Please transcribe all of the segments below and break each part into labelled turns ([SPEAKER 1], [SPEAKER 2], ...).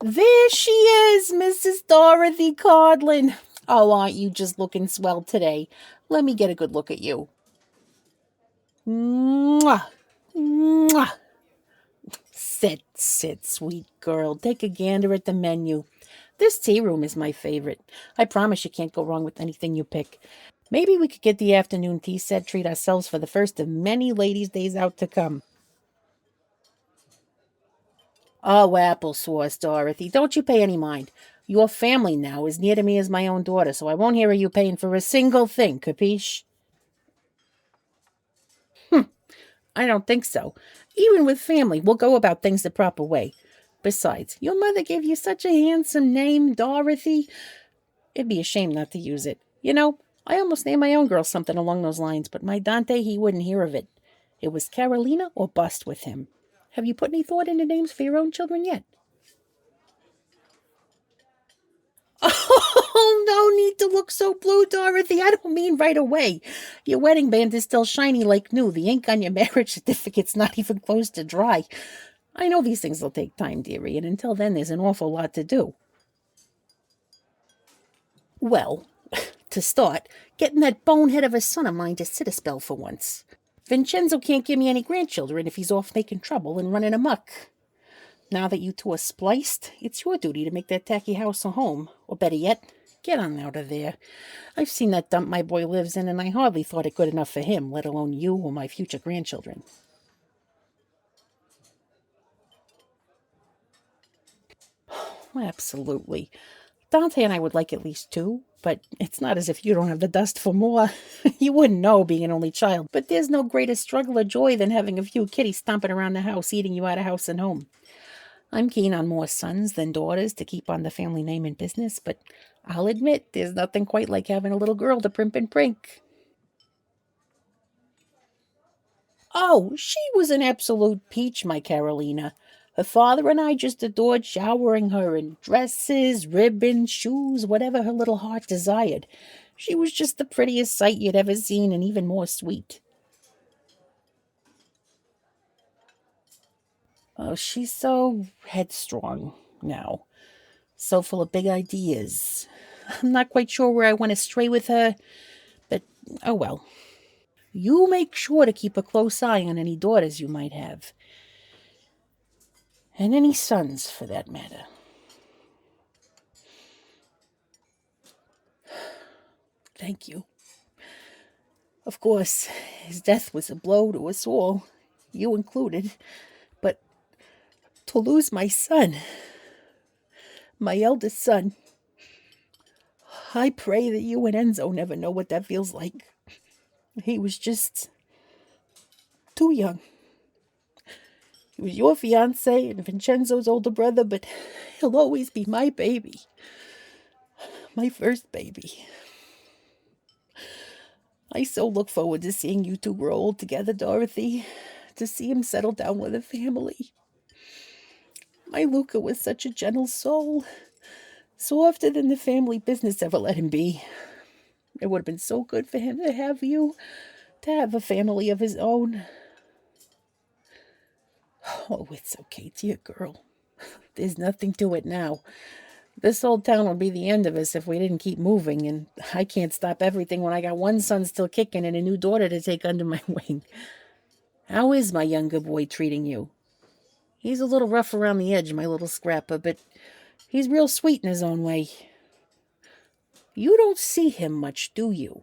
[SPEAKER 1] There she is, Mrs. Dorothy Cardlin. Oh, aren't you just looking swell today? Let me get a good look at you. Mwah! Mwah! Sit, sweet girl. Take a gander at the menu. This tea room is my favorite. I promise you can't go wrong with anything you pick. Maybe we could get the afternoon tea set, treat ourselves for the first of many ladies' days out to come. Oh, applesauce, Dorothy. Don't you pay any mind. Your family now is near to me as my own daughter, so I won't hear of you paying for a single thing, capiche? I don't think so. Even with family, we'll go about things the proper way. Besides, your mother gave you such a handsome name, Dorothy. It'd be a shame not to use it. You know, I almost named my own girl something along those lines, but my Dante, he wouldn't hear of it. It was Carolina or bust with him. Have you put any thought into names for your own children yet? Oh, no need to look so blue, Dorothy. I don't mean right away. Your wedding band is still shiny like new. The ink on your marriage certificate's not even close to dry. I know these things will take time, dearie, and until then there's an awful lot to do. Well, to start, getting that bonehead of a son of mine to sit a spell for once. Vincenzo can't give me any grandchildren if he's off making trouble and running amok. Now that you two are spliced, it's your duty to make that tacky house a home. Or better yet, get on out of there. I've seen that dump my boy lives in, and I hardly thought it good enough for him, let alone you or my future grandchildren. Absolutely. Dante and I would like at least two, but it's not as if you don't have the dust for more. You wouldn't know, being an only child, but there's no greater struggle or joy than having a few kitties stomping around the house, eating you out of house and home. I'm keen on more sons than daughters to keep on the family name and business, but I'll admit there's nothing quite like having a little girl to primp and prink. Oh, she was an absolute peach, my Carolina. Her father and I just adored showering her in dresses, ribbons, shoes, whatever her little heart desired. She was just the prettiest sight you'd ever seen, and even more sweet. Oh, she's so headstrong now, so full of big ideas. I'm not quite sure where I went astray with her, but oh well. You make sure to keep a close eye on any daughters you might have. And any sons, for that matter. Thank you. Of course, his death was a blow to us all, you included. But to lose my son, my eldest son, I pray that you and Enzo never know what that feels like. He was just too young. He was your fiancé and Vincenzo's older brother, but he'll always be my baby. My first baby. I so look forward to seeing you two grow old together, Dorothy. To see him settle down with a family. My Luca was such a gentle soul. Softer than the family business ever let him be. It would have been so good for him to have you, to have a family of his own. Oh, it's okay, dear girl. There's nothing to it now. This old town would be the end of us if we didn't keep moving, and I can't stop everything when I got one son still kicking and a new daughter to take under my wing. How is my younger boy treating you? He's a little rough around the edge, my little scrapper, but he's real sweet in his own way. You don't see him much, do you?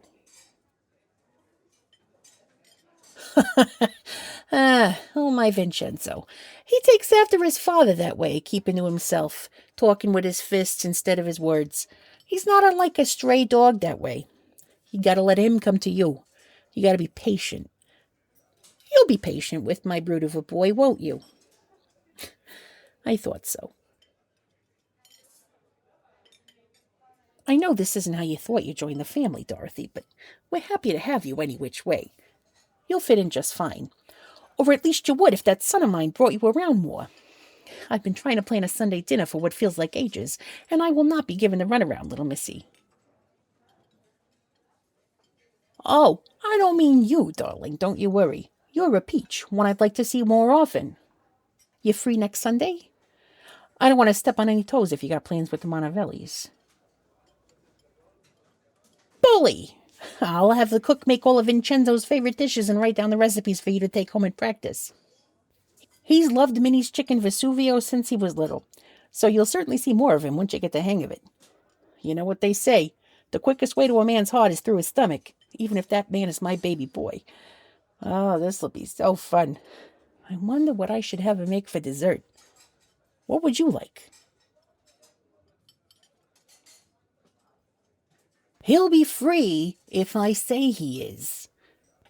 [SPEAKER 1] Oh, my Vincenzo. He takes after his father that way, keeping to himself, talking with his fists instead of his words. He's not unlike a stray dog that way. You gotta let him come to you. You gotta be patient. You'll be patient with my brute of a boy, won't you? I thought so. I know this isn't how you thought you joined the family, Dorothy, but we're happy to have you any which way. You'll fit in just fine. Or at least you would if that son of mine brought you around more. I've been trying to plan a Sunday dinner for what feels like ages, and I will not be given the runaround, little missy. Oh, I don't mean you, darling, don't you worry. You're a peach, one I'd like to see more often. You free next Sunday? I don't want to step on any toes if you got plans with the Montevellis. Bully! I'll have the cook make all of Vincenzo's favorite dishes and write down the recipes for you to take home and practice. He's loved Minnie's chicken Vesuvio since he was little, so you'll certainly see more of him once you get the hang of it. You know what they say, the quickest way to a man's heart is through his stomach, even if that man is my baby boy. Oh, this'll be so fun. I wonder what I should have him make for dessert. What would you like? He'll be free if I say he is.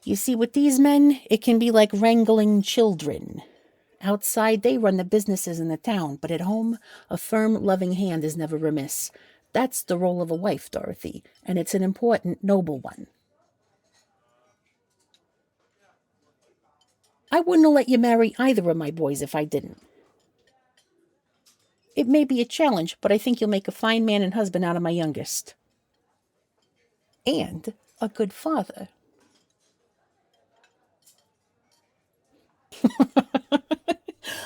[SPEAKER 1] You see, with these men, it can be like wrangling children. Outside, they run the businesses in the town, but at home, a firm, loving hand is never remiss. That's the role of a wife, Dorothy, and it's an important, noble one. I wouldn't have let you marry either of my boys if I didn't. It may be a challenge, but I think you'll make a fine man and husband out of my youngest. And a good father.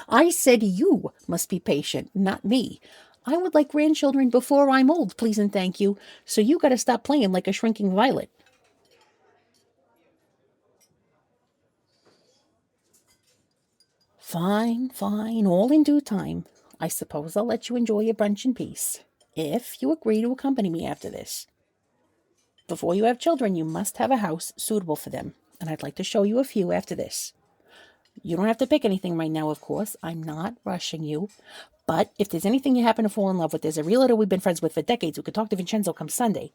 [SPEAKER 1] I said you must be patient, not me. I would like grandchildren before I'm old, please and thank you, so you gotta stop playing like a shrinking violet. Fine, all in due time. I suppose I'll let you enjoy your brunch in peace, if you agree to accompany me after this. Before you have children, you must have a house suitable for them, and I'd like to show you a few after this. You don't have to pick anything right now, of course. I'm not rushing you. But if there's anything you happen to fall in love with, there's a realtor we've been friends with for decades who could talk to Vincenzo come Sunday.